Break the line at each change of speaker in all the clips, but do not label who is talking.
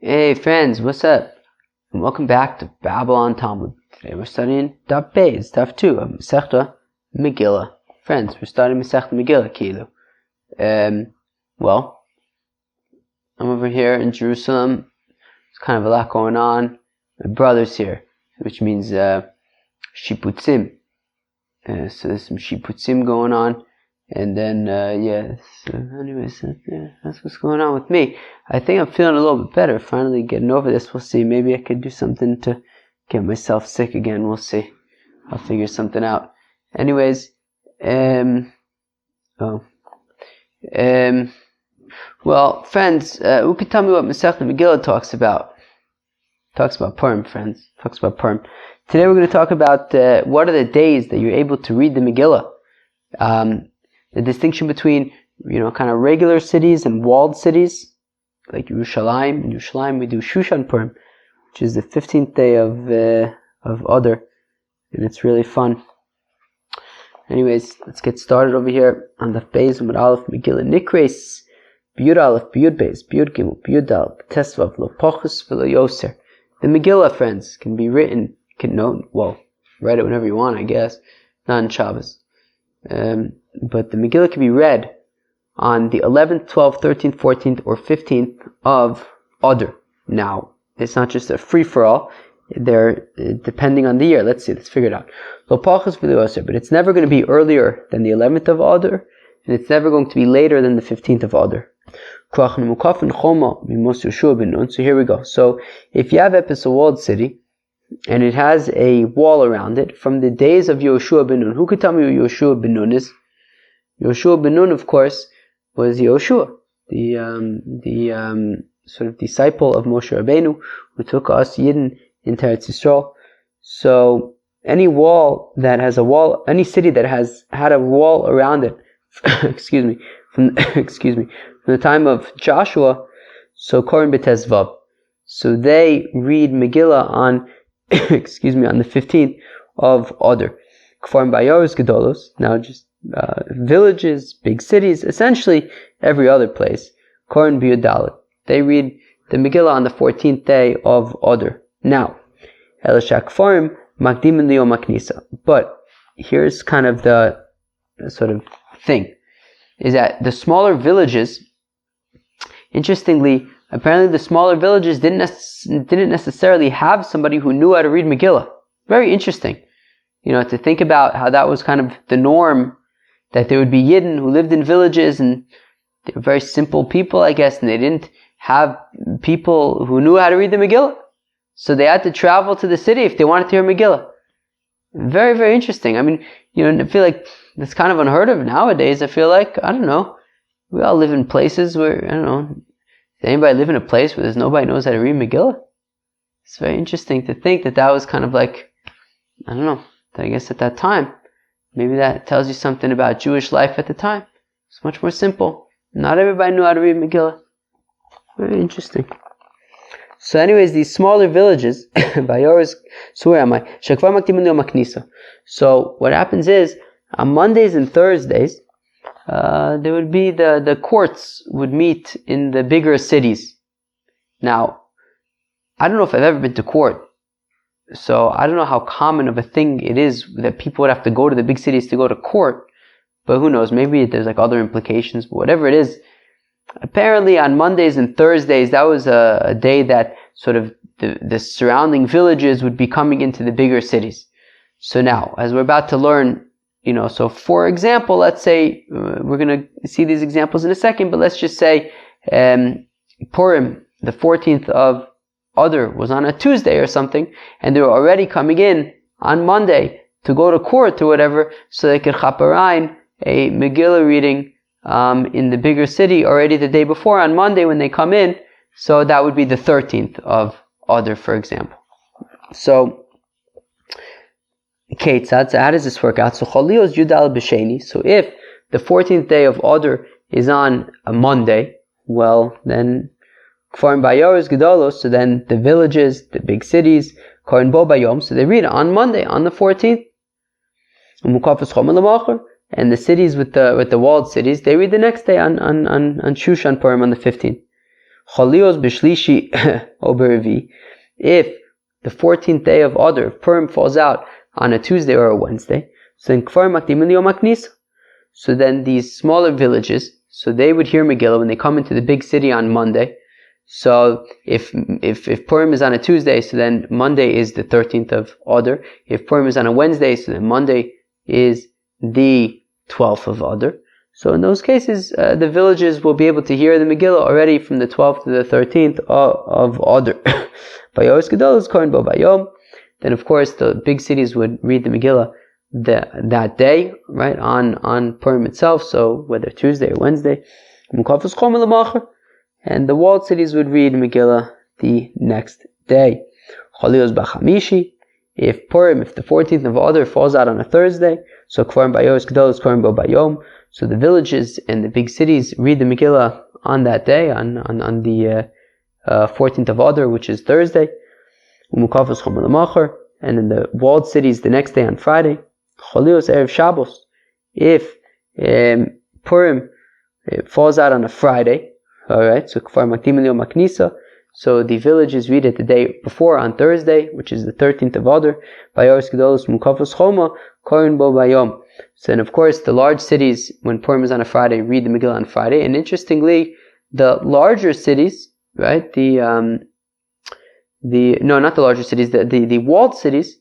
Hey friends, what's up? And welcome back to Babylon Talmud. Today we're studying Daf Beis, Daf 2 of Masechta Megilla. Friends, we're studying Masechta Megilla, Kilu. Well, I'm over here in Jerusalem. There's kind of a lot going on. My brother's here, which means Shiputzim. So there's some Shiputzim going on. And then, anyways, that's what's going on with me. I think I'm feeling a little bit better, finally getting over this. We'll see. Maybe I could do something to get myself sick again. We'll see. I'll figure something out. Anyways, well, friends, who could tell me what Masechta Megillah talks about? Talks about Purim, friends. Talks about Purim. Today we're going to talk about what are the days that you're able to read the Megillah. The distinction between, kind of regular cities and walled cities, like Yerushalayim. In Yerushalayim we do Shushan Purim, which is the 15th day of Adar, and it's really fun. Anyways, let's get started over here on the Beis Amud Aleph Megillah Nikres, Biyud Aleph, Biyud Beis, Biyud Gimel, Biyud Dal, Tesvav, Lo Pochus, V'Lo Yoser. The Megillah, friends, can be written, write it whenever you want, I guess, not in Shabbos. But the Megillah can be read on the 11th, 12th, 13th, 14th, or 15th of Adar. Now, it's not just a free-for-all. They're depending on the year. Let's figure it out. But it's never going to be earlier than the 11th of Adar, and it's never going to be later than the 15th of Adar. So here we go. So if you have a walled city, and it has a wall around it from the days of Yoshua ben Nun. Who could tell me who Yoshua ben Nun is? Yoshua ben Nun, of course, was Yoshua, the sort of disciple of Moshe Rabbeinu, who took us Yidden into Eretz Yisrael. So any city that has had a wall around it, from the time of Joshua, so Korin B'Tezvav. So they read Megillah on the 15th of Adar. Kfarim Bayoros Gedolos, now just villages, big cities, essentially every other place. Korin Biyud Dalet. They read the Megillah on the 14th day of Adar. Now, Elashak Kfarim Makdimin Liyom Maknisa. But here's kind of the sort of thing, is that the smaller villages, interestingly, apparently the smaller villages didn't necessarily have somebody who knew how to read Megillah. Very interesting. To think about how that was kind of the norm, that there would be Yidden who lived in villages, and they were very simple people, I guess, and they didn't have people who knew how to read the Megillah. So they had to travel to the city if they wanted to hear Megillah. Very, very interesting. I mean, I feel like that's kind of unheard of nowadays. I feel like, I don't know, we all live in places where, I don't know, does anybody live in a place where there's nobody knows how to read Megillah? It's very interesting to think that was kind of like, I don't know, I guess at that time, maybe that tells you something about Jewish life at the time. It's much more simple. Not everybody knew how to read Megillah. Very interesting. So anyways, these smaller villages, so what happens is, on Mondays and Thursdays, there would be the courts would meet in the bigger cities. Now, I don't know if I've ever been to court, so I don't know how common of a thing it is that people would have to go to the big cities to go to court, but who knows, maybe there's like other implications, but whatever it is, apparently on Mondays and Thursdays, that was a day that sort of the surrounding villages would be coming into the bigger cities. So now, as we're about to learn, so for example, let's say, we're going to see these examples in a second, but let's just say Purim, the 14th of Adar, was on a Tuesday or something, and they were already coming in on Monday to go to court or whatever, so they could chaperein a Megillah reading in the bigger city already the day before on Monday when they come in. So that would be the 13th of Adar, for example. So, how does this work out? So Cholio's Yudal B'Sheni. So if the 14th day of Adar is on a Monday, well, then Kfarim Bayoros Gedolos, so then the villages, the big cities, Korin Bo Bayom, so they read on Monday, on the 14th. And the cities with the walled cities, they read the next day on Shushan Purim on the 15th. Cholios b'shlishi obervi. If the 14th day of Adar, if Purim falls out on a Tuesday or a Wednesday, so then Kfar Makdimin Yom HaKnisa. So then these smaller villages, so they would hear Megillah when they come into the big city on Monday. So if Purim is on a Tuesday, so then Monday is the 13th of Adar. If Purim is on a Wednesday, so then Monday is the 12th of Adar. So in those cases, the villages will be able to hear the Megillah already from the 12th to the 13th of Adar. Then of course the big cities would read the Megillah that day, right, on Purim itself, so whether Tuesday or Wednesday. And the walled cities would read Megillah the next day. If Purim, if the 14th of Adar falls out on a Thursday, so Kvarim Bayos Gedolos Kvarim Bo Bayom, so the villages and the big cities read the Megillah on that day, on the 14th of Adar, which is Thursday. And in the walled cities the next day on Friday. Cholios Erev Shabbos. If Purim falls out on a Friday, alright, so Kfar Makdim Yom HaKnisa, so the villages read it the day before on Thursday, which is the 13th of Adar. Bayoros Gedolos Mukafos Choma Korin Bo Bayom. So then of course the large cities, when Purim is on a Friday, read the Megillah on Friday. And interestingly, the larger cities, right, not the larger cities, the walled cities,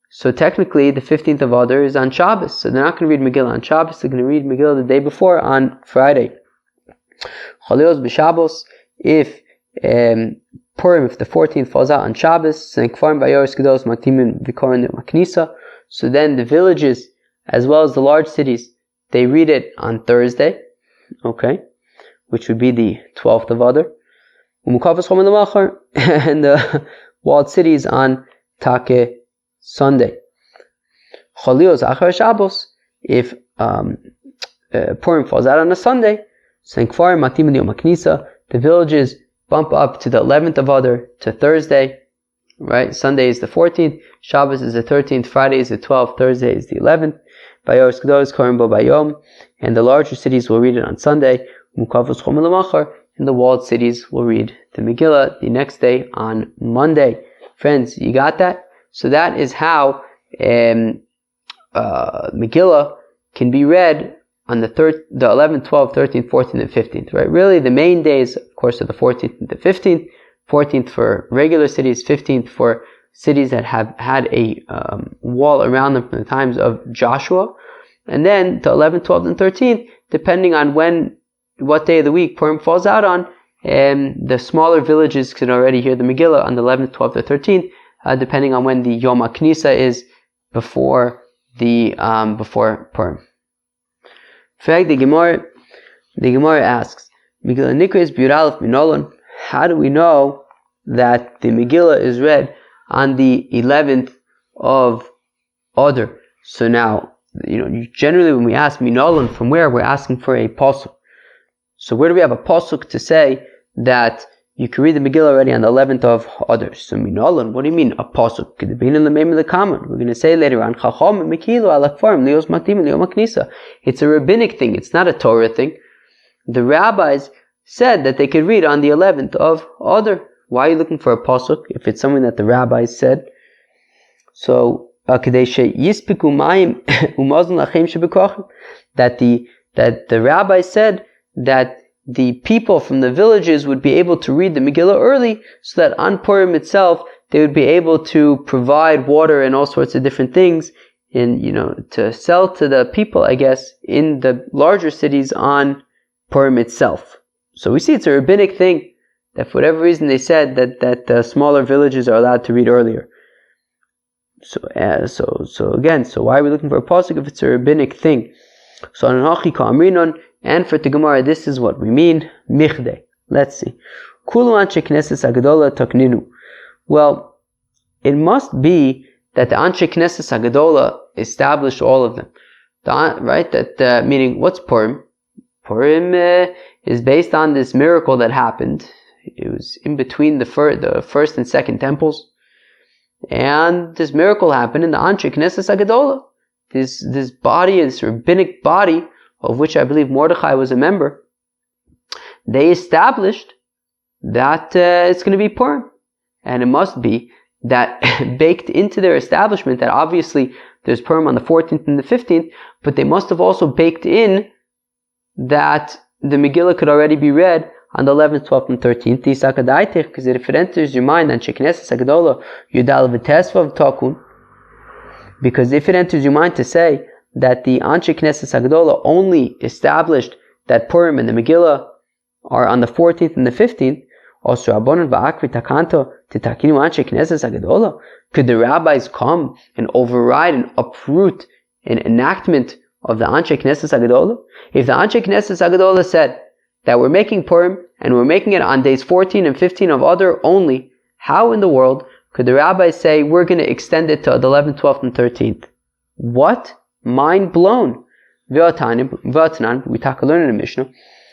so technically the 15th of Adar is on Shabbos, so they're not going to read Megillah on Shabbos, they're going to read Megillah the day before on Friday. Cholios b'Shabbos, if Purim, if the 14th falls out on Shabbos, so then the villages, as well as the large cities, they read it on Thursday, okay, which would be the 12th of Adar. And the walled cities on Take Sunday. Cholios achar Shabbos, if Purim falls out on a Sunday, the villages bump up to the 11th of Adar to Thursday, right? Sunday is the 14th, Shabbos is the 13th, Friday is the 12th, Thursday is the 11th. And the larger cities will read it on Sunday. And the walled cities will read the Megillah the next day on Monday. Friends, you got that? So that is how Megillah can be read on the 11th, 12th, 13th, 14th, and 15th, right? Really, the main days, of course, are the 14th and the 15th. 14th for regular cities, 15th for cities that have had a wall around them from the times of Joshua. And then the 11th, 12th, and 13th, depending on what day of the week Purim falls out on, the smaller villages can already hear the Megillah on the 11th, 12th, or 13th, depending on when the Yom HaKnisa is before Purim. In fact, the Gemara asks, Megillah Nikra is B'Yud Minolon. How do we know that the Megillah is read on the 11th of Adar? So now, generally when we ask Minolon, from where we're asking for a pasuk. So where do we have a pasuk to say that you can read the Megillah already on the 11th of Adar? So Minolon, what do you mean a pasuk? We're going to say later on, it's a rabbinic thing, it's not a Torah thing. The rabbis said that they could read on the 11th of Adar. Why are you looking for a pasuk if it's something that the rabbis said? So that the rabbis said that the people from the villages would be able to read the Megillah early, so that on Purim itself they would be able to provide water and all sorts of different things, to sell to the people, I guess, in the larger cities on Purim itself. So we see it's a rabbinic thing that for whatever reason they said that the smaller villages are allowed to read earlier. So again, why are we looking for a pasuk if it's a rabbinic thing? So Anachi Ka'amrinon, and for the Gemara, this is what we mean. Michde. Let's see. Kulu Anshe Knesses Agadola Takninu. Well, it must be that the Anshe Knesses Agadola established all of them. Right? Meaning, what's Purim? Purim is based on this miracle that happened. It was in between the first and second temples. And this miracle happened in the Anshe Knesses Agadola. This body, this rabbinic body, of which I believe Mordechai was a member, they established that it's going to be Purim. And it must be that baked into their establishment that obviously there's Purim on the 14th and the 15th, but they must have also baked in that the Megillah could already be read on the 11th, 12th, and 13th. Because if it enters your mind, because if it enters your mind to say that the Anshe Knesset Hagdola only established that Purim and the Megillah are on the 14th and the 15th, could the rabbis come and override and uproot an enactment of the Anshe Knesset Hagdola? If the Anshe Knesset Hagdola said that we're making Purim and we're making it on days 14 and 15 of Adar only, how in the world could the rabbis say we're going to extend it to the 11th, 12th, and 13th? What? Mind blown. We talk learn in the Mishnah.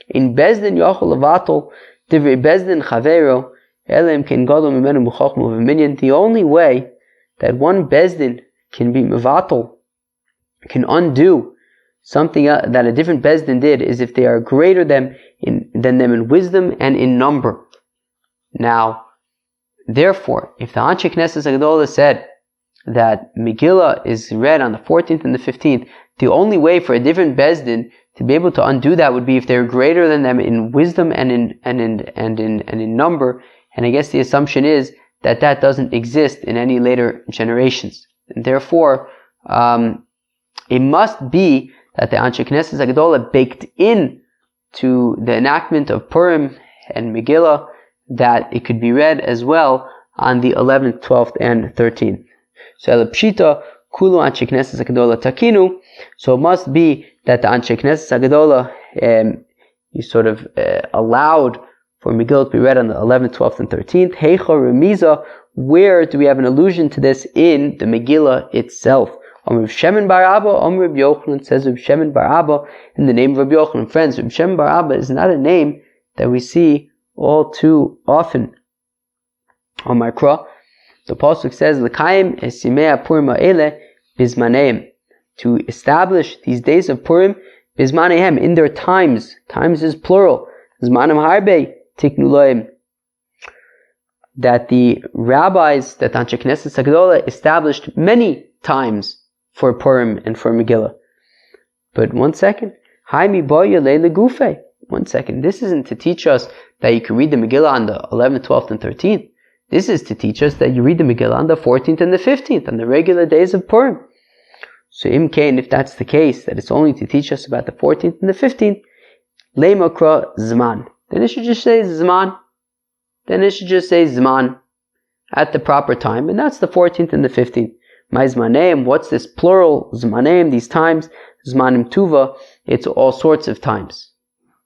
In Bezdin Yochel Levatol Divrei Bezdin Chavero Elim Ken Gadol Mimenu B'Chochma V'Minyan. The only way that one Bezdin can be Mevatel, can undo something that a different Bezdin did, is if they are greater than them in wisdom and in number. Now, therefore, if the Anshe Knesset Hagdola said that Megillah is read on the 14th and the 15th, the only way for a different Bezdin to be able to undo that would be if they're greater than them in wisdom and in number. And I guess the assumption is that that doesn't exist in any later generations. And therefore, it must be that the Anshe Knesset Hagdola baked in to the enactment of Purim and Megillah that it could be read as well on the 11th, 12th, and 13th. So Elapshita Kulu Anshe Knesset Hagdola Takinu. So it must be that the Anshe Knesset Hagdola allowed for Megillah to be read on the 11th, 12th, and 13th. Heicha Remiza. Where do we have an allusion to this in the Megillah itself? Reb Shemin bar Abba, Reb Yochanan, says Reb Shemin bar Abba in the name of Reb Yochanan. Friends, Reb Shemin bar Abba is not a name that we see all too often. On Markra, the pasuk says, "L'kayim esimei Purim ha'ele bizmaneim," to establish these days of Purim bizmanehem, in their times. Times is plural. Zmanim harbe tiknu loim. That the rabbis, that Anshe Knesset Hagdola established many times for Purim and for Megillah. But one second, one second, this isn't to teach us that you can read the Megillah on the 11th, 12th, and 13th. This is to teach us that you read the Megillah on the 14th and the 15th, on the regular days of Purim. So Imkain, if that's the case, that it's only to teach us about the 14th and the 15th, Leimakra Zman. Then it should just say Zman. At the proper time, and that's the 14th and the 15th. My Zmaneim, what's this plural? Zmaneim, these times. Zmanim Tuva, it's all sorts of times.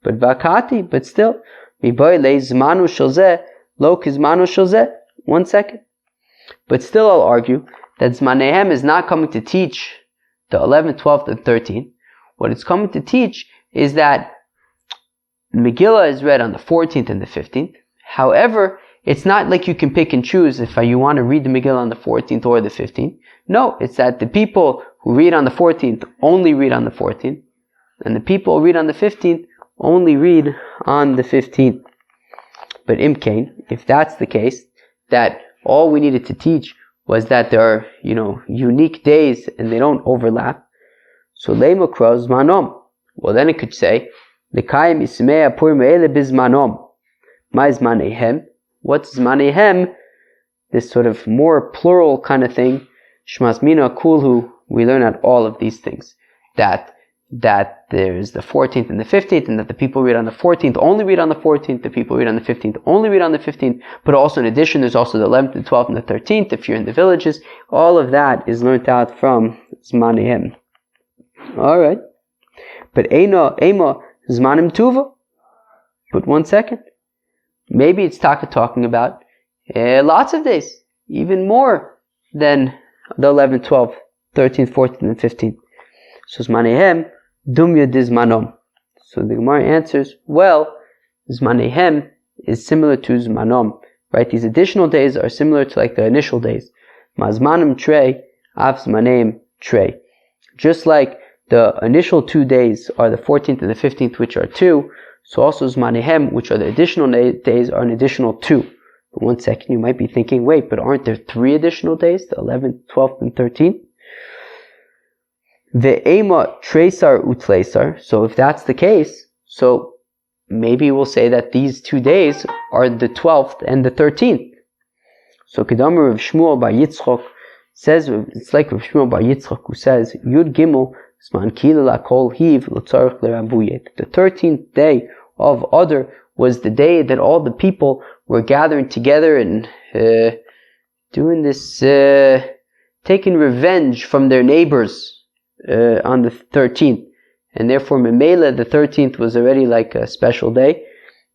But Vakati, but still, Zmanu Shalzeh, Lo Kizmanu Shalzeh. One second. But still I'll argue that Zmanehem is not coming to teach the 11th, 12th, and 13th. What it's coming to teach is that Megillah is read on the 14th and the 15th. However, it's not like you can pick and choose if you want to read the Megillah on the 14th or the 15th. No, it's that the people who read on the 14th only read on the 14th, and the people who read on the 15th only read on the 15th. But Imkain, if that's the case, that all we needed to teach was that there are, unique days and they don't overlap. So Leimakra Zmanom. Well, then it could say, L'kayim ismei Purim ha'ele bizmanom. My Zmanehem. What's Zmanehem? This sort of more plural kind of thing. Shmas Mina Kulhu. We learn out all of these things. That there's the 14th and the 15th, and that the people read on the 14th only read on the 14th, the people read on the 15th only read on the 15th, but also in addition there's also the 11th, the 12th, and the 13th if you're in the villages. All of that is learnt out from Zmanehem. Alright. But Ema Zmanim Tuva. But one second. Maybe it's talking about lots of days, even more than the 11th, 12th, 13th, 14th, and 15th. So Zmanehem Dumya Dizmanom. So the Gemara answers, well, Zmanehem is similar to Zmanom, right? These additional days are similar to like the initial days. Mazmanim Trey, Av Zmaneim Trey. Just like the initial 2 days are the 14th and the 15th, which are 2, So also Zmanehem, which are the additional days, are an additional 2. But 1 second, you might be thinking, wait, but aren't there 3 additional days? The 11th, 12th, and 13th? Ve'ema tresar utleisar. So if that's the case, so maybe we'll say that these 2 days are the 12th and the 13th. So Kedamar Rav Shmuel bar Yitzchok says, it's like Rav Shmuel bar Yitzchok who says, Yud Gimel Zman Kila Lakol Hiv L'Tzarech L'Rabuye. The 13th day of Adar was the day that all the people were gathering together and doing this, taking revenge from their neighbors on the 13th. And therefore Megilla, the 13th, was already like a special day,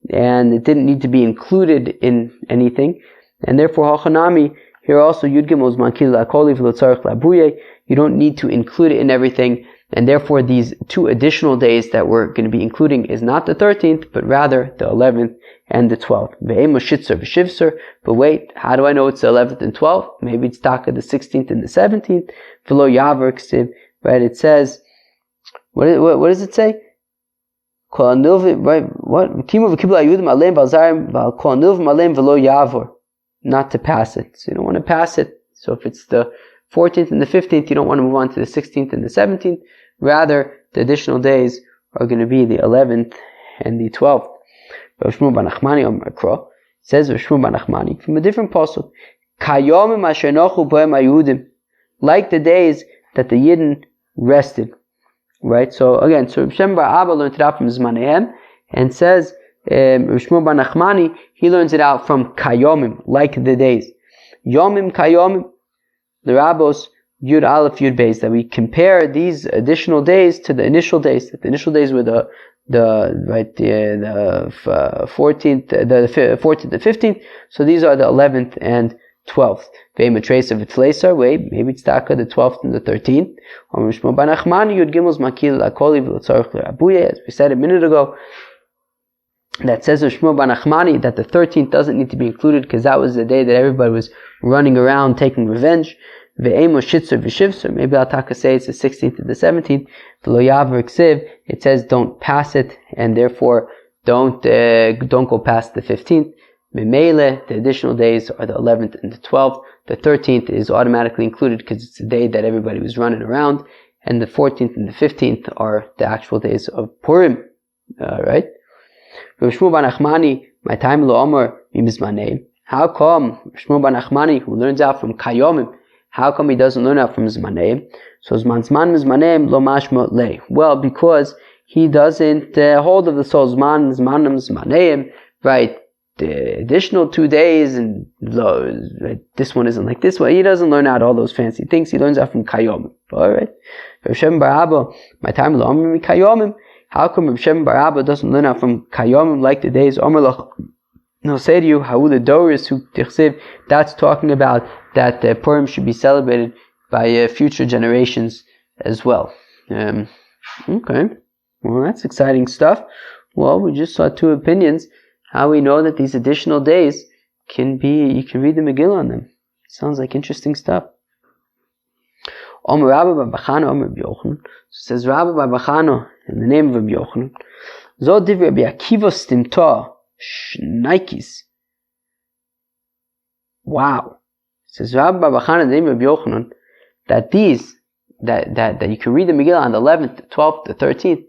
and it didn't need to be included in anything. And therefore Hachanami, here also Yud Gimel Zman Kila Lakol Hiv L'Tzarech L'Rabuye, you don't need to include it in everything. And therefore these 2 additional days that we're going to be including is not the 13th, but rather the 11th and the 12th. Ve'ema shitzer v'shivser. But wait, how do I know it's the 11th and 12th? Maybe it's taka the 16th and the 17th. V'lo yaver ksiv. Right, it says, what does it say? Right, what? Kimu v'kibla ayudim aleim balzarim v'kol nilvim aleim v'lo yavor. Not to pass it. So you don't want to pass it. So if it's the 14th and the 15th, you don't want to move on to the 16th and the 17th. Rather, the additional days are going to be the 11th and the 12th. Rav Shmuel bar Nachmani Omer Kro says Rav Shmuel bar Nachmani from a different pasuk, Kayomim asher nochu bohem hayudim, like the days that the Yidden rested. Right. So again, so Rav Shem bar Abba learned it out from Zmanehem, and says Rav Shmuel bar Nachmani, he learns it out from Kayomim, like the days. Yomim Kayomim, the Rabbos Yud Aleph Yud Beis, that we compare these additional days to the initial days. The initial days were the 14th, the 14th and 15th. So these are the 11th and 12th. Ve'ema trace of Itzleisar, wait, maybe it's taka the 12th and the 13th. As we said a minute ago, that says Shmuel bar Nachmani that the 13th doesn't need to be included because that was the day that everybody was running around taking revenge. Ve'emo shitzer v'shivser. Maybe Al-Taka say it's the 16th and the 17th. V'lo yaver ksiv. It says don't pass it, and therefore don't go past the 15th. Memele, the additional days are the 11th and the 12th. The 13th is automatically included because it's the day that everybody was running around, and the 14th and the 15th are the actual days of Purim. Right? Rav Shmuel bar Nachmani, my time lo omer mimizmanei. How come Shmuel bar Nachmani, who learns out from Kayomim, how come he doesn't learn out from Zmaneim? So Zman Zmaneim lo mashma le. Well, because he doesn't hold of the soul Zmanim Zmaneim, right? The additional 2 days, and right, this one isn't like this one. He doesn't learn out all those fancy things. He learns out from Kayomim. Alright? Rav Shem bar Abba, my time lo omer Kayomim. How come Rav Shem bar Abba doesn't learn out from Kayomim like the days? Omer lach. No, say to you, Ha'u Doris who tichsiv. That's talking about that Purim should be celebrated by future generations as well. Okay, well that's exciting stuff. Well, we just saw 2 opinions. How we know that these additional days you can read the Megillah on them. Sounds like interesting stuff. Omer Rabba bar Bachano, Omer Rabbi Yochanan. Says Rabba bar Bachano in the name of Rabbi Yochanan. Zo divrei Rabbi Akiva stimta. Nikes. Wow. Says Rabbi bar Bachana, the name of Yochanan, that these that you can read the Megillah on the 11th, the 12th, the 13th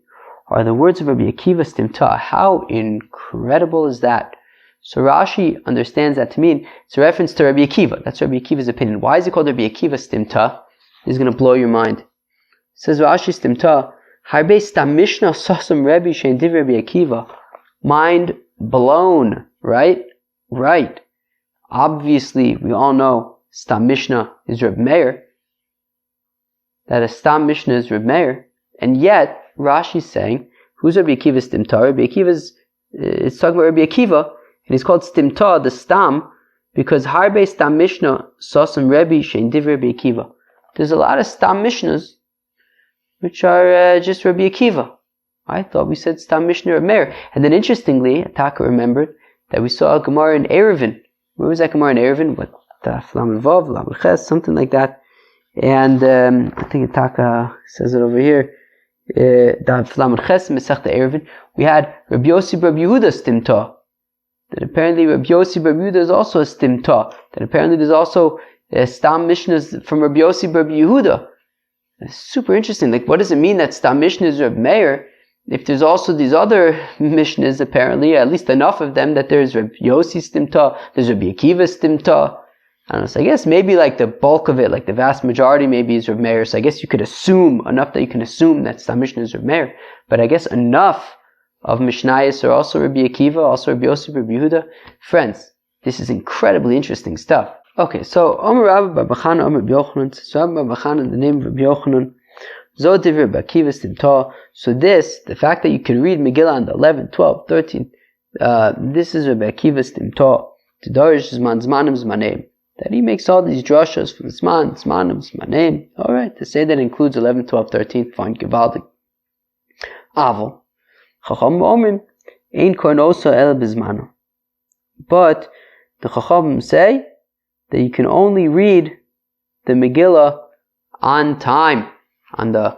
are the words of Rabbi Akiva Stimta. How incredible is that? So Rashi understands that to mean it's a reference to Rabbi Akiva. That's Rabbi Akiva's opinion. Why is it called Rabbi Akiva Stimta? This is going to blow your mind. It says Rashi Stimta, Harbe Stam Mishnah Sasam Rebbe Shein Div Rabbi Akiva. Mind blown, right? Right. Obviously, we all know Stam Mishnah is Reb Meir. That a Stam Mishnah is Reb Meir. And yet, Rashi is saying, who's Rabbi Akiva Stimta? Rabbi Akiva it's talking about Rabbi Akiva, and he's called Stimta, the Stam, because Harbe Stam Mishnah Sasam Rebbe Shein Div Rabbi Akiva. There's a lot of Stam Mishnahs which are just Rabbi Akiva. I thought we said Stam Mishnah Reb Meir. And then interestingly, Ataka remembered that we saw a Gemara in Eruvin. Where was that Gemara in Eruvin? What? Lamed Vav, Lamed Ches, something like that. And I think Ataka says it over here. we had Rabbi Yossi Bar Yehuda stimta. That apparently Rabbi Yossi Bar Yehuda is also a stimta. That apparently there's also stam mishnahs from Rabbi Yossi Bar Yehuda. It's super interesting. Like, what does it mean that stam mishnah is Rabbi Meir? If there's also these other mishnahs, apparently, at least enough of them, that there's Rabbi Yossi stimta, there's Rabbi Akiva stimta. I don't know, so I guess maybe like the bulk of it, like the vast majority maybe is Rav Meir, so I guess you could assume, enough that you can assume that Stam Mishnah is Rav Meir, but I guess enough of Mishnayos are also Rabbi Akiva, also Rabbi Yosef, Rabbi Yehuda. Friends, this is incredibly interesting stuff. Okay, so Omer Rabbi Bar Bachana, Omer Rabbi Yochanan, so Rabbi Bar Bachana, the name of Rabbi Yochanan, Zod Divrei Rabbi Akiva Stimta. So this, the fact that you can read Megillah on the 11, 12, 13, this is Rabbi Akiva Stimta, T'darish Zman Zmanim Zmanim. That he makes all these drashas from Zmanim, Zmanim. Alright, to say that includes 11, 12, 13, fine, Givaldik. Aval. Chacham Omrim, Ein Kohen Osa El Bizmano. But the Chacham say that you can only read the Megillah on time, on the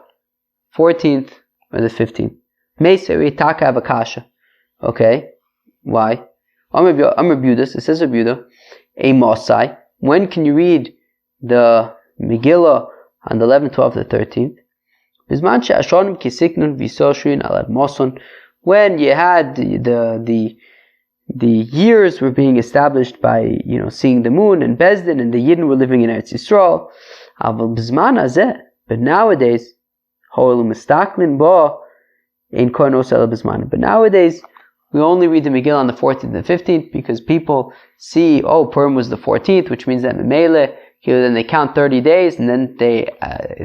14th or the 15th. Meiseri Taka Avakasha. Okay, why? Amr Budas, it says Abuda, a Mosai. When can you read the Megillah on the 11th, 12th, or 13th? When you had the years were being established by, seeing the moon and Bezdin, and the Yidden were living in Eretz Yisrael. But nowadays, we only read the Megillah on the 14th and the 15th because people see, Purim was the 14th, which means that Memele, then they count 30 days and then they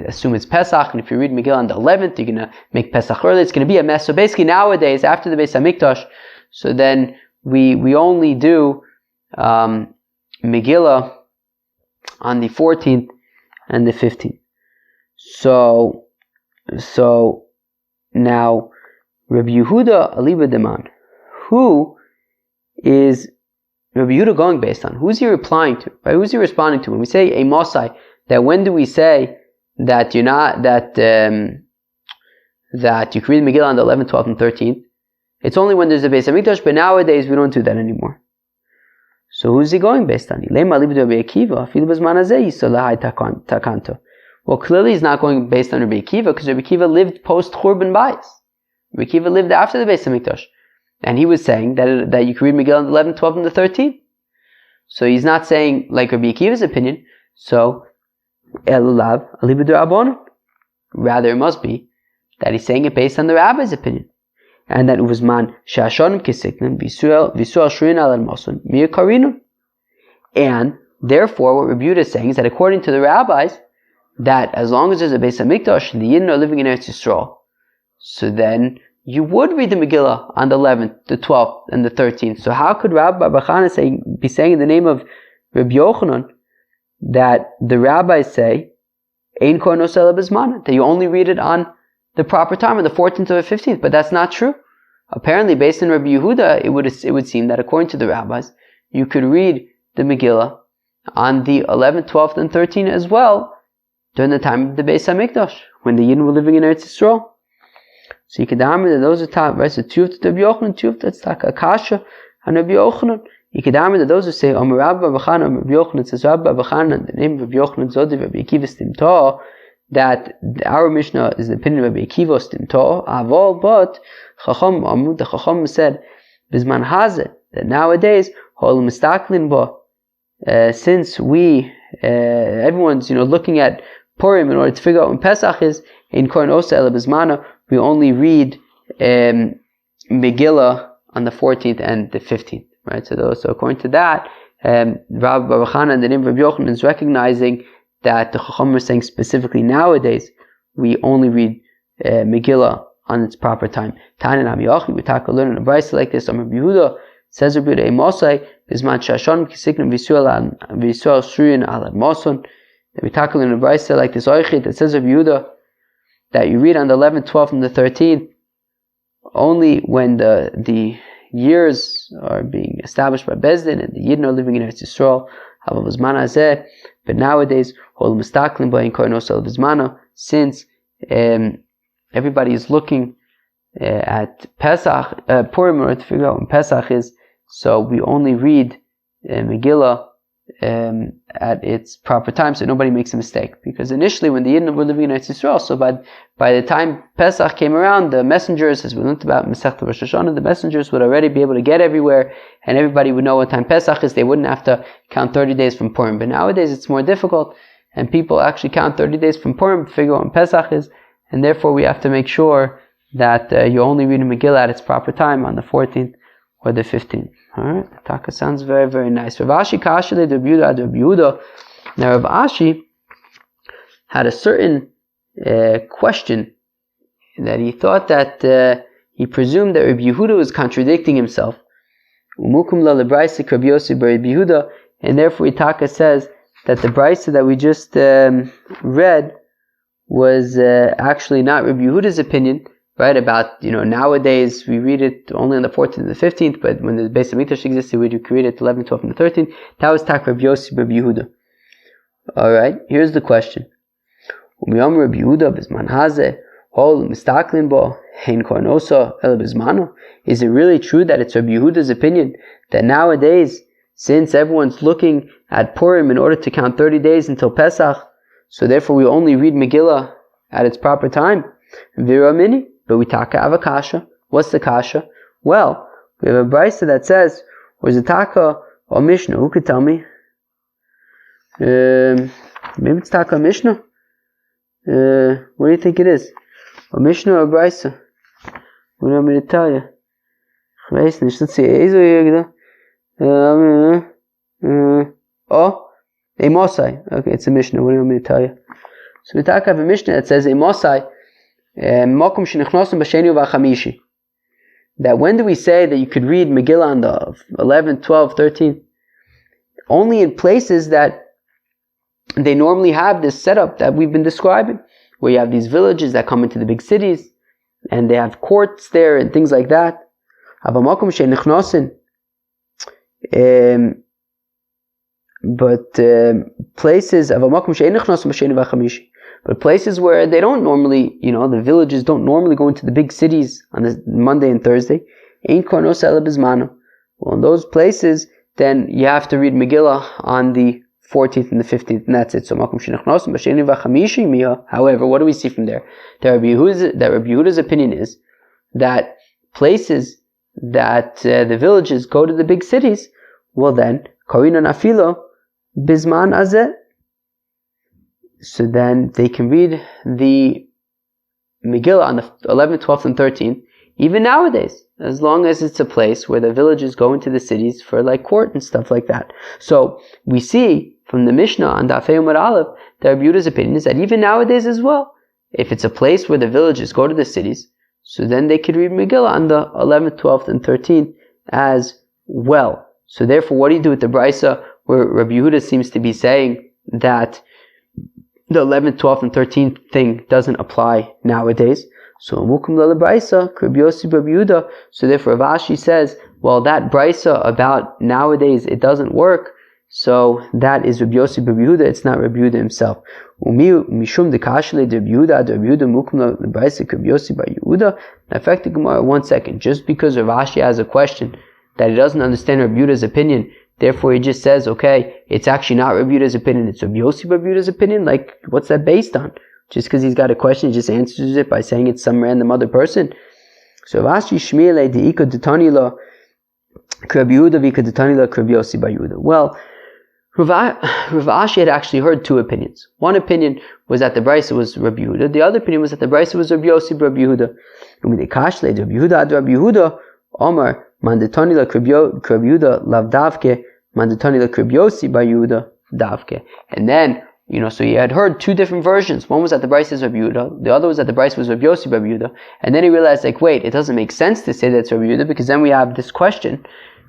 assume it's Pesach, and if you read Megillah on the 11th, you're going to make Pesach early, it's going to be a mess. So basically nowadays, after the Beis HaMikdash, so then we only do Megillah on the 14th and the 15th. So now, Rabbi Yehuda Aliba Deman, who is Rabbi Yehuda going based on? Who's he replying to? Right? Who's he responding to? When we say a Mosai, that when do we say that you're not that you can read Megillah on the 11th, 12th, and 13th? It's only when there's a Beis HaMikdash, but nowadays we don't do that anymore. So who's he going based on? Well, clearly he's not going based on Rabbi Akiva, because Rabbi Akiva lived post Churban Bayis. Rabbi Akiva lived after the Beis HaMikdash. And he was saying that you can read Megillah on the 11th, 12th, and the 13th. So he's not saying like Rabbi Akiva's opinion. So, rather it must be that he's saying it based on the rabbi's opinion. And that it was man shashonim kisiknim visual shrin al mosun mir karinun. And therefore, what Rabbi Yehuda is saying is that according to the rabbis, that as long as there's a Beis HaMikdash and the Yidden are living in Eretz Yisrael, so then you would read the Megillah on the 11th, the 12th, and the 13th. So how could Rabbi Bar Bachana be saying in the name of Rabbi Yochanan that the rabbis say Ein Kohen Osa Ela B'Zmana, that you only read it on the proper time, on the 14th or the 15th? But that's not true. Apparently, based on Rabbi Yehuda, it would seem that according to the rabbis, you could read the Megillah on the 11th, 12th, and 13th as well during the time of the Beis HaMikdash, when the Yidden were living in Eretz Yisrael. So you can damn that those are top, right? So two of the Rabbi Yochanan, two of that's like Akasha and Rabbi Yochanan. You can damn that those who say Omer Rabbi Bar Bachana, Rabbi Yochanan, says Rabbi Bar Bachana, the name of Rabbi Yochanan, Zodi Rabbi Akiva Stimta, that our Mishnah is the opinion of Rabbi Akiva Stimta, Avol, but the Chacham said Bizman Hazeh, that nowadays Hol Mistaklin Bo, since everyone's looking at Purim in order to figure out when Pesach is, in Kohen Osa Ela B'Zmana, we only read Megillah on the 14th and the 15th, right? So according to that, Rabbi Bar Bachana and the name of Rabbi Yochanan is recognizing that the Chacham is saying specifically nowadays we only read Megillah on its proper time. Tanan Am Yochi, we talk a learn in a brayso like this. Rabbi Yehuda says Rabbi Yehuda Mosai Bizman Shashon Kisiknim Visual Shriyin Alad Moson. We talk a learn in a brayso like this Oichit that says Rabbi Yehuda that you read on the 11th, 12th, and the 13th only when the years are being established by Bezdin and the Yidden are living in Eretz Yisrael. But nowadays, since everybody is looking at Pesach, Purim, in order to figure out when Pesach is. So we only read Megillah at its proper time, so nobody makes a mistake. Because initially, when the Yidden were living in Eretz Yisrael, so by the time Pesach came around, the messengers, as we learned about Masechta Rosh Hashanah, the messengers would already be able to get everywhere, and everybody would know what time Pesach is. They wouldn't have to count 30 days from Purim. But nowadays, it's more difficult, and people actually count 30 days from Purim to figure out when Pesach is, and therefore we have to make sure that you only read a Megillah at its proper time on the 14th or the 15th. Alright, the Taka sounds very, very nice. Rav Ashi Kashale de Yehuda. Now Rav Ashi had a certain question that he thought that he presumed that Rabbi Yehuda was contradicting himself. Umukum la lebraisa Rabbi Yossi bar Rabbi Yehuda, and therefore Taka says that the brisa that we just read was actually not Rabbi Yehuda's opinion, right? About, nowadays we read it only on the 14th and the 15th, but when the Beis Hamikdash existed, we could read it 11th, 12th, and the 13th. That was Tak Rabbi Yossi Rabbi Yehuda. Alright, here's the question. Umiyom Rabbi Yehuda b'zman hazeh hol mistaklin bo hein kornosa el b'zmano. Is it really true that it's Rabbi Yehuda's opinion that nowadays, since everyone's looking at Purim in order to count 30 days until Pesach, so therefore we only read Megillah at its proper time? Viramini, but we taka avakasha. What's the kasha? Well, we have a brisa that says, "Was a taka or Mishnah?" Who could tell me? Maybe it's taka Mishnah. What do you think it is? A Mishnah or a brisa? What do you want me to tell you? Let's see. Oh, a Mosai. Okay, it's a Mishnah. What do you want me to tell you? So we have a Mishnah that says a Mosai. That when do we say that you could read Megillah on the 11th, 12th, 13th? Only in places that they normally have this setup that we've been describing, where you have these villages that come into the big cities, and they have courts there and things like that. But places where they don't normally, the villages don't normally go into the big cities on the Monday and Thursday. Well, in those places, then you have to read Megillah on the 14th and the 15th, and that's it. So, however, what do we see from there? That Rabbi Yehuda's opinion is that places that the villages go to the big cities, well then, Karina Nafilo Bizman Azeh. So then they can read the Megillah on the 11th, 12th, and 13th, even nowadays, as long as it's a place where the villages go into the cities for like court and stuff like that. So we see from the Mishnah on Dafei Umar Aleph that Rabbi Yehuda's opinion is that even nowadays as well, if it's a place where the villages go to the cities, so then they could read Megillah on the 11th, 12th, and 13th as well. So therefore, what do you do with the brisa where Rabbi Yehuda seems to be saying that the 11th, 12th, and 13th thing doesn't apply nowadays? So mukum la brisa, Rabbi Yossi Rabbi Yehuda. So therefore, Rav Ashi says, well, that brisa about nowadays it doesn't work. So that is Rabbi Yossi Rabbi Yehuda. It's not Rabbi Yehuda himself. Mishum dekashle Rabbi Yehuda, Rabbi Yehuda mukum la brisa, Rabbi Yossi Rabbi Yehuda. Now, effect the Gemara 1 second. Just because Rav Ashi has a question that he doesn't understand Rabbi Yehuda's opinion, therefore he just says, okay, it's actually not Rabbi Yehuda's opinion, it's Rabbi Yossi Rabbi Yehuda's opinion. Like, what's that based on? Just because he's got a question, he just answers it by saying it's some random other person. So Rashi Shmiele Deika Detanila Rabbi Yehuda Vika Detanila Rabbi Yossi Bar Yehuda. Well, Rav Ashi had actually heard two opinions. One opinion was that the brisa was Rabbi Yehuda. The other opinion was that the brisa was Rabbi Yossi Bar Yehuda. Rabbi Yehuda Omar Mandetani la Rabbi Yehuda Lav Davke Mandetani la Rabbi Yossi Bar Yehuda Davke. And then, so he had heard two different versions. One was that the brisa is Rabbi Yehuda. The other was that the brisa was Rabbi Yossi Bar Yehuda. And then he realized, wait, it doesn't make sense to say that it's Rabbi Yehuda because then we have this question.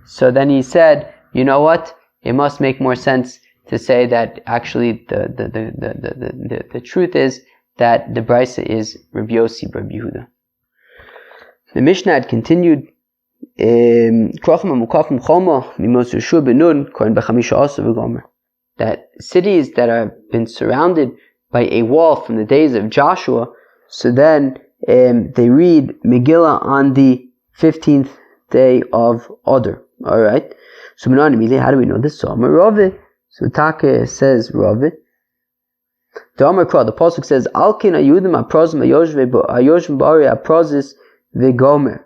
So then he said, you know what? It must make more sense to say that actually the truth is that the brisa is Rabbi Yossi Bar Yehuda. The Mishnah had continued. That cities that have been surrounded by a wall from the days of Joshua, so then they read Megillah on the 15th day of Adar. Alright? So how do we know this? So Taka says Rave. The Pasuk says, Alkin ayudim aprozim ayoshvim bari aprozis v'gomer.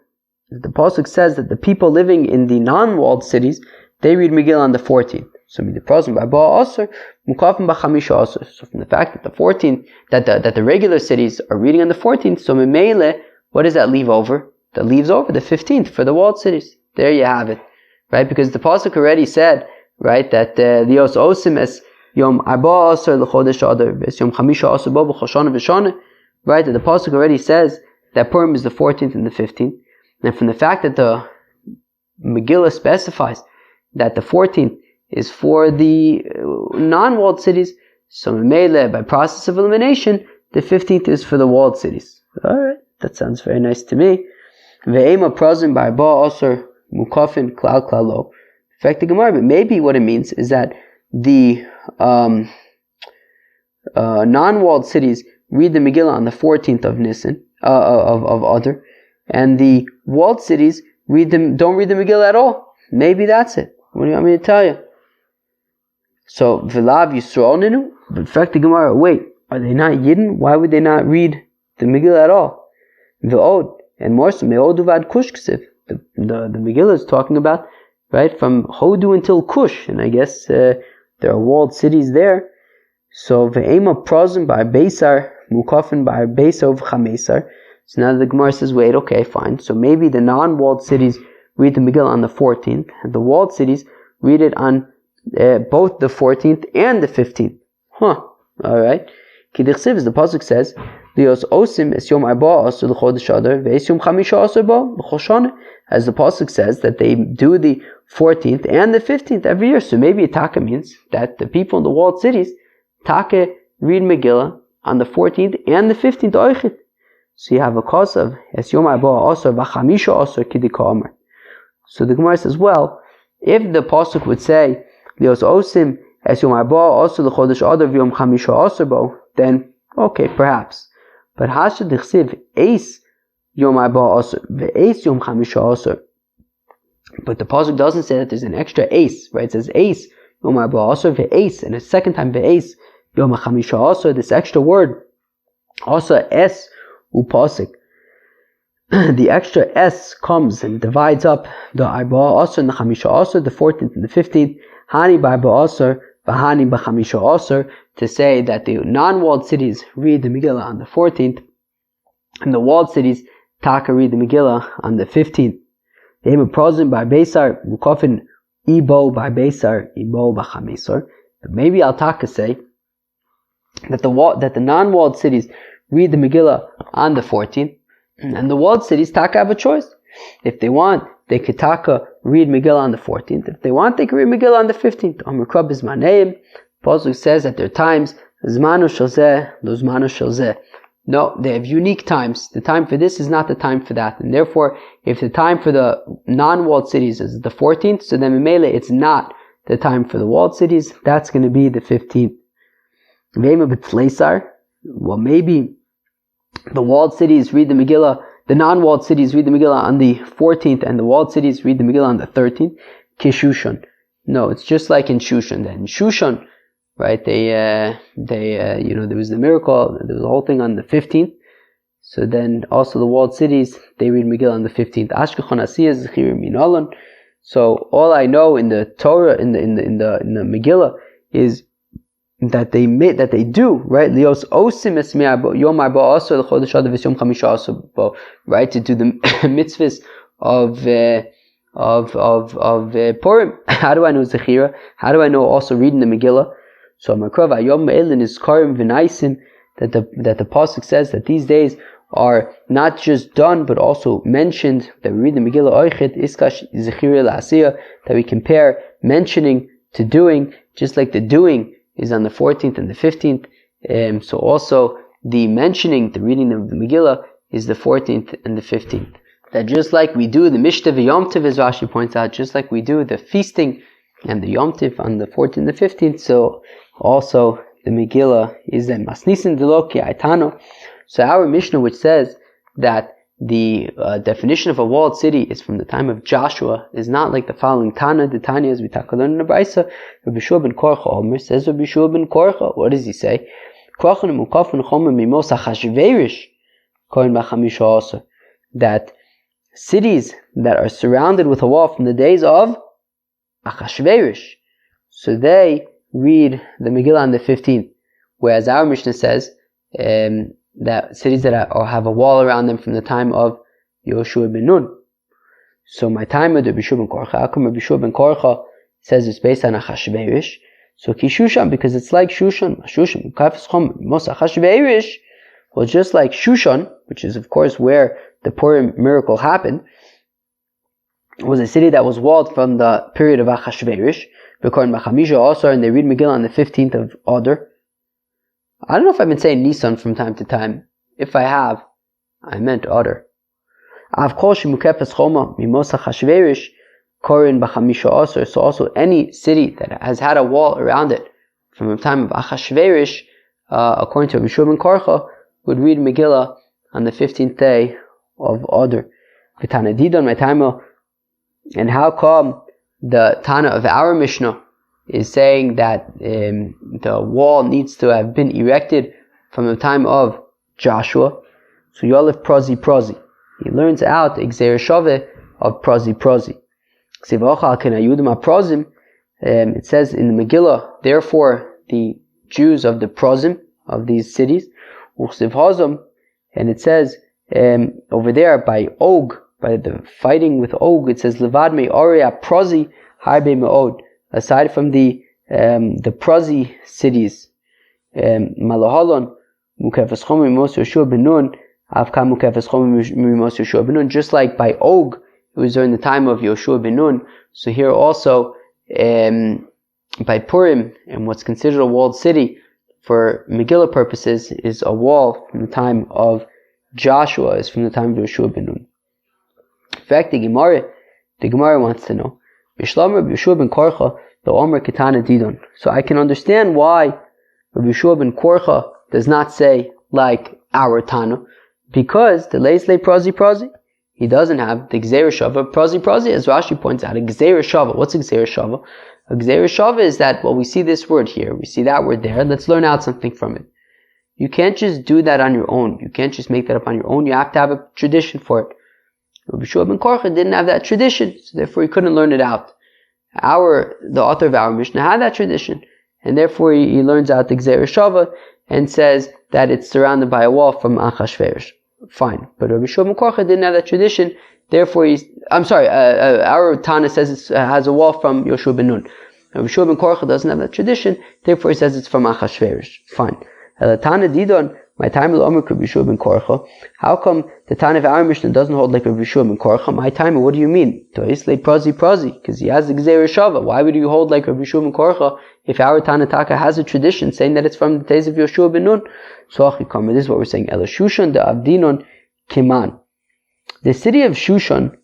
The Pasuk says that the people living in the non-walled cities, they read Megillah on the 14th. So the prozim by ba aser, mukafim b'chamisha aser. So from the fact that the 14th, that the regular cities are reading on the 14th, so memele, what does that leave over? That leaves over the 15th for the walled cities. There you have it, right? Because the Pasuk already said, right, that lios osim es Yom Arba Asar l'Chodesh Adar v'es Yom Chamisha Asar bo b'chol shana v'shana. Right, that the pasuk already says that Purim is the 14th and the 15th, and from the fact that the Megillah specifies that the 14th is for the non-walled cities, so Mele, by process of elimination, the 15th is for the walled cities. All right, that sounds very nice to me. Ve'ema prazim ba'arba asar mukafin klal klalo. In fact, the Gemara, but maybe what it means is that the non-walled cities read the Megillah on the 14th of Nisan, of Adar, and the walled cities don't read the Megillah at all. Maybe that's it. What do you want me to tell you? So, V'lav Yisrael Ninu, but in fact the Gemara, wait, are they not Yidden? Why would they not read the Megillah at all? V'od, and more so, Me'od uvad Kush Ksiv. The Megillah is talking about, right, from Hodu until Kush, and I guess there are walled cities there. So ve'ema prozim by Beisar mukafin by Beisar v'chamesar. So now the Gemara says, wait, okay, fine. So maybe the non-walled cities read the Megillah on the 14th, and the walled cities read it on both the 14th and the 15th. All right. Kidichsiv, as the pasuk says, lios osim es yom arba asur l'chodesh adar ve'es yom chamisha asur bo b'chol shana. As the pasuk says that they do the 14th and the 15th every year. So maybe Taka means that the people in the walled cities, Taka read Megillah on the 14th and the 15th oichit. So you have a cause of es yom arba asur v'chamisha asur kidika amar. So the Gemara says, well, if the pasuk would say lios osim es yom arba asur l'chodesh adar v'yom chamisha asur bo, then okay, perhaps. But hashad dichsiv eis Yom Arba Asur ve'eis Yom Chamisha Asur. But the pasuk doesn't say that there's an extra ace, right? It says ace Yom Arba Asur ve'eis, and a second time ve'eis Yom Chamisha Asur. This extra word, also es upasik. The extra s comes and divides up the Arba Asur and the Chamisha Asur, the 14th and the 15th. Hani b'Arba Asur v'hani b'Chamisha Asur, to say that the non-walled cities read the Megillah on the 14th, and the walled cities Taka read the Megillah on the 15th. The aim of prozim by Beisar, Mukafin Ibo by Beisar, Ibo by Chamesar. But maybe Al Taka say that the non-walled cities read the Megillah on the 14th, and the walled cities Taka have a choice. If they want, they could Taka read Megillah on the 14th. If they want, they can read Megillah on the 15th. Amr Krab is Maneim. Pasuk says at their times, Zmanu shel zeh, lo zmanu shel zeh. No, they have unique times. The time for this is not the time for that. And therefore, if the time for the non-walled cities is the 14th, so then Mele, it's not the time for the walled cities. That's going to be the 15th. Well, maybe the walled cities read the Megillah, the non-walled cities read the Megillah on the 14th, and the walled cities read the Megillah on the 13th. Kishushan. No, it's just like in Shushan. Then in Shushan, right? There was the miracle. There was the whole thing on the 15th. So then also the walled cities, they read Megillah on the 15th. Ashkechon Asiyah Zechir Minalon. So all I know in the Torah, in the Megillah, is that they do, right? Lios osim es yom arba asur l'chodesh adar v'yom chamisha asur, right? To do the mitzvahs of Purim. How do I know Zechira? How do I know also reading the Megillah? So Makrav Ayom Me'elin is Karim V'naisim, that the pasuk says that these days are not just done but also mentioned, that we read the Megillah Oichet Iskash Zechira L'Asiyah, that we compare mentioning to doing, just like the doing is on the 14th and the 15th. So also the mentioning, the reading of the Megillah is the 14th and the 15th. That just like we do the Mishteh V'Yom Tov, as Rashi points out, just like we do the feasting and the Yom Tov on the 14th and the 15th, so also the Megillah is the Masnisin Deloki Aitano. So our Mishnah, which says that the definition of a walled city is from the time of Joshua is not like the following Tana. The Tanya, as we talk about in the Brisa, Rabbi Shua ben Korcha Omer says, Rabbi Shua ben Korcha, what does he say? That cities that are surrounded with a wall from the days of Achashverosh, so they read the Megillah on the 15th, whereas our Mishnah says that cities that have a wall around them from the time of Yoshua ben Nun. So my time of Rabbi Shua ben Korcha, how come Rabbi Shua ben Korcha says it's based on Achashverosh? So Shushan, because it's like Shushan, well, just like Shushan, which is of course where the Purim miracle happened, was a city that was walled from the period of Achashverosh, according to Chamisha also, and they read Megillah on the 15th of Adar. I don't know if I've been saying Nisan from time to time. If I have, I meant Adar. So also any city that has had a wall around it from the time of Achashverosh, according to Rabbi Shua ben Korcha, would read Megillah on the 15th day of Adar. And how come the Tana of our Mishnah is saying that the wall needs to have been erected from the time of Joshua? So Yolif Prozi Prozi. He learns out Gzeir Shaveh of Prozi Prozi. It says in the Megillah, therefore the Jews of the Prozim, of these cities, and it says over there by Og, by the fighting with Og, it says Levad me Oria Prozi Harbe Me'od. Aside from the Prozi cities, Malaholon Mukefes Chomim Mimos Yoshua ben Nun, Avka Mukefes Chomim Mimos Yoshua ben Nun. Just like by Og, it was during the time of Yoshua ben Nun. So here also by Purim, and what's considered a walled city for Megillah purposes is a wall from the time of Joshua, is from the time of Yoshua ben Nun. In fact, the Gemara wants to know, Rabbi Shua ben Korcha, the Omer Ketana Didon. So I can understand why Rabbi Shua ben Korcha does not say like our Tana, because the Leislei Prozi Prozi, he doesn't have the Gzeir Shaveh Prozi Prozi, as Rashi points out. A Gzeir Shaveh. What's a Gzeir Shaveh? A Gzeir Shaveh is that, well, we see this word here, we see that word there, let's learn out something from it. You can't just do that on your own. You can't just make that up on your own. You have to have a tradition for it. Rabbi Shua ben Korcha didn't have that tradition, so therefore he couldn't learn it out. The author of our Mishnah had that tradition, and therefore he learns out the Gzeir Shaveh and says that it's surrounded by a wall from Achashverosh. Fine, but Rabbi Shua ben Korcha didn't have that tradition. Therefore, our Tana says it has a wall from Yoshua ben Nun. Rabbi Shua ben Korcha doesn't have that tradition. Therefore, he says it's from Achashverosh. Fine. Tana Didon, my time will Omer Rabbi Shua ben Korcha. How come the Tana of our Mishnah doesn't hold like Rabbi Shua ben Korcha? My time, what do you mean? Toislei Prozi Prozi, because he has the Gzeir Shaveh. Why would you hold like Rabbi Shua ben Korcha if our Tana Taka has a tradition saying that it's from the days of Yoshua ben Nun? So this is what we're saying. El Shushan de Avdinon Kiman. The city of Shushan,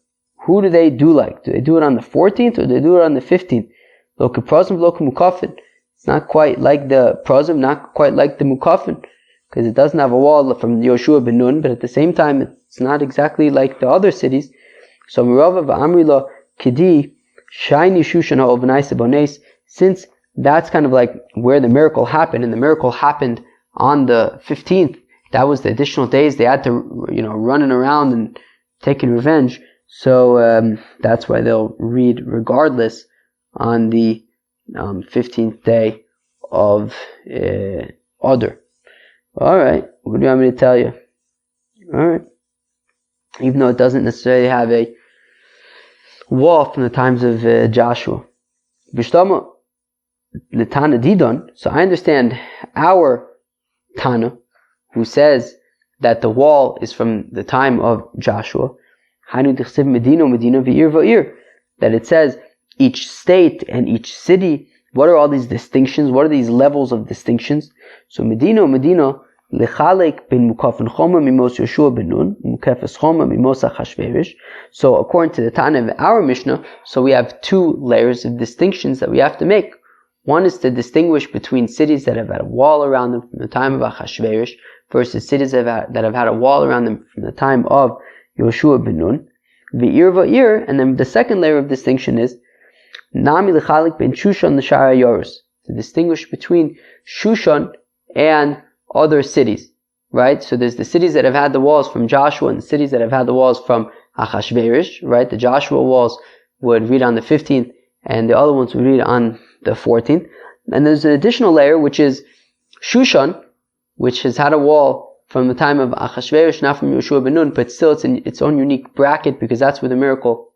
who do they do like? Do they do it on the 14th or do they do it on the 15th? Loka Prozim, Loka Mukafin. It's not quite like the Prozim, not quite like the Mukafin, because it doesn't have a wall from Yoshua ben Nun, but at the same time, it's not exactly like the other cities. So Mirava v'Amrila Kidi Shaini Shushan ha'Ovnaisa Bones, since that's kind of like where the miracle happened, and the miracle happened on the 15th. That was the additional days they had to, running around and taking revenge. So that's why they'll read regardless on the 15th day of Adar. Alright, what do you want me to tell you? Alright. Even though it doesn't necessarily have a wall from the times of Joshua. Vishtama L'Tana Didon. So I understand our Tana, who says that the wall is from the time of Joshua. That it says each state and each city. What are all these distinctions? What are these levels of distinctions? So Medina, lechalek ben mukafin choma mimos Yoshua ben Nun, mukafes choma mimos Achashverosh. So according to the Tana of our Mishnah, so we have two layers of distinctions that we have to make. One is to distinguish between cities that have had a wall around them from the time of Achashverosh versus cities that have had a wall around them from the time of Yoshua ben Nun. V'ir va'ir, and then the second layer of distinction is Nami l'chalik ben Shushan l'shara yorus, to distinguish between Shushan and other cities, right? So there's the cities that have had the walls from Joshua and the cities that have had the walls from Achashverosh, right? The Joshua walls would read on the 15th and the other ones would read on the 14th. And there's an additional layer which is Shushan, which has had a wall from the time of Achashverosh, not from Yoshua ben Nun, but still it's in its own unique bracket because that's where the miracle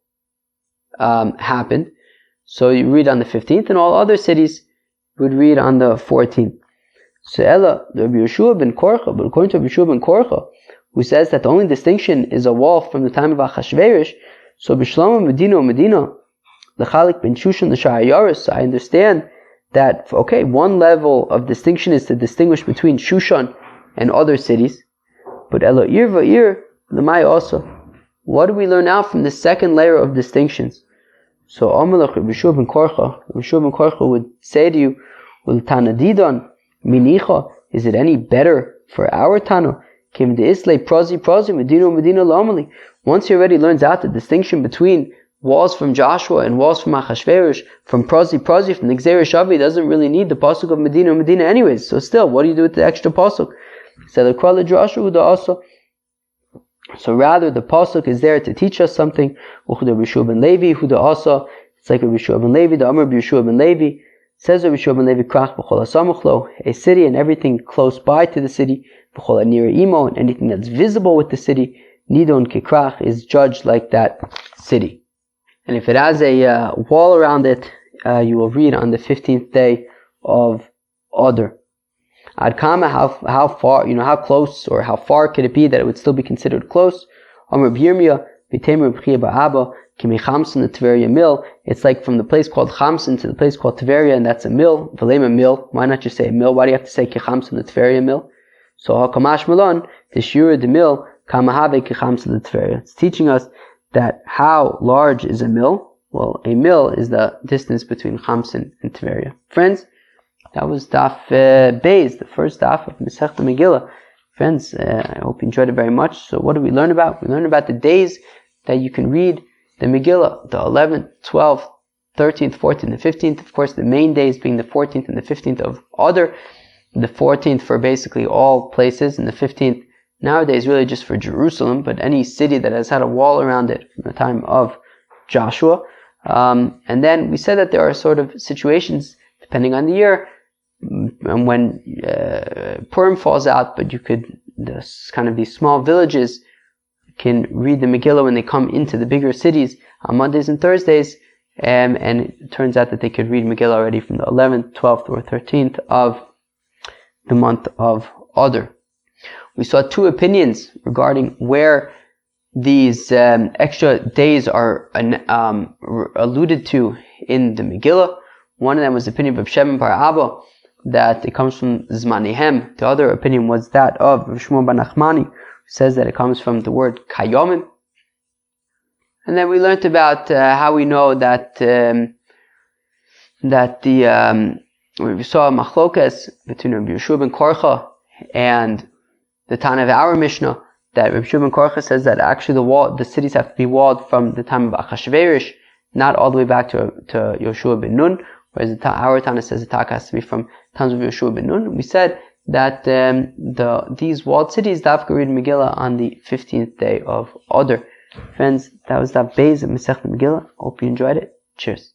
happened. So you read on the 15th, and all other cities would read on the 14th. So Ella, Rabbi Yeshua ben Korcha, but according to Rabbi Yeshua ben Korcha, who says that the only distinction is a wall from the time of Achashverosh, so B'Shlomo Medina, l'chalik ben Shushan l'shar Yaris, I understand that, okay, one level of distinction is to distinguish between Shushan and other cities, but Ella Ir va'ir l'mai also. What do we learn out from the second layer of distinctions? So Amalach Rabbi Yeshua ben Korcha would say to you, Ul Tanadidon Minicha, is it any better for our Tano? Kim de Islay Prazi Medina Lamali. Once he already learns out the distinction between walls from Joshua and walls from Achashverosh, from Prazi, from the Gzeir Shavi, he doesn't really need the pasuk of Medina anyways. So still, what do you do with the extra pasuk? So rather, the pasuk is there to teach us something. It's like Rabbi Yeshua ben Levi, the Amr Rabbi Yeshua ben Levi. Says Rabbi Yeshua ben Levi, Krach b'chol hasamuchlo, a city and everything close by to the city, b'chol hanira imo, and anything that's visible with the city, nidon kikrach, is judged like that city. And if it has a wall around it, you will read on the 15th day of Adar. Adkama, how far, how close or how far could it be that it would still be considered close? Amr B'Yirmiyah, V'Temer B'Chiyah Ba'aba, Kimi Chamson, the Tveria mill. It's like from the place called Chamson to the place called Tveria, and that's a mill. V'Lema mill. Why not just say a mill? Why do you have to say Ki Chamson, the Tveria mill? So HaKamash Malon, the Shura the mill, Kamahave Ki Chamson, the Tveria. It's teaching us that how large is a mill? Well, a mill is the distance between Chamson and Tveria. Friends, that was Daf Beis, the first Daf of Masechta Megillah. Friends, I hope you enjoyed it very much. So what did we learn about? We learned about the days that you can read the Megillah, the 11th, 12th, 13th, 14th, and 15th. Of course, the main days being the 14th and the 15th of Adar. The 14th for basically all places, and the 15th nowadays really just for Jerusalem, but any city that has had a wall around it from the time of Joshua. And then we said that there are sort of situations, depending on the year, and when Purim falls out, but you could, these small villages can read the Megillah when they come into the bigger cities on Mondays and Thursdays, and it turns out that they could read Megillah already from the 11th, 12th, or 13th of the month of Adar. We saw two opinions regarding where these extra days are alluded to in the Megillah. One of them was the opinion of Shem bar Abba, that it comes from Zmanihem. The other opinion was that of Shmuel bar Nachmani, who says that it comes from the word Kayomim. And then we learned about how we know that we saw Machlokas between Rabbi Yeshua ben Korcha and the Tana of our Mishnah, that Rabbi Yeshua ben Korcha says that actually the cities have to be walled from the time of Achashverosh, not all the way back to Yoshua ben Nun, whereas our Tana says the Taka has to be from times of Yoshua ben Nun. We said that these walled cities, Dafka read Megillah on the 15th day of Adar. Friends, that was Daf Beis of Masechta Megillah. Hope you enjoyed it. Cheers.